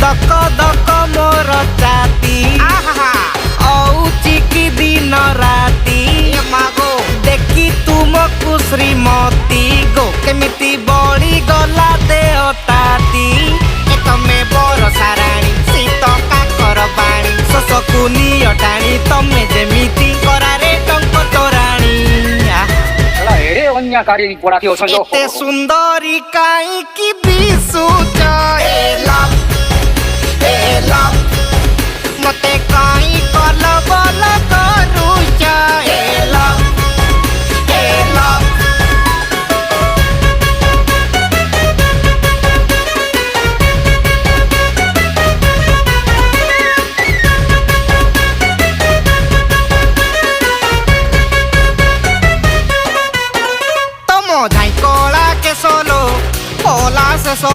दक दक मोर चाती औचिकी दिन राती मागो देखी तुमको श्रीमती गो केमिति बड़ी गला देहताती तमे बरसा राणी शीत काकर बाणी शशकु निय टाणी तमे जेमिति करारे टंक तोराणी एड़े अन्याकारी पड़ा के एते सुंदरी काई की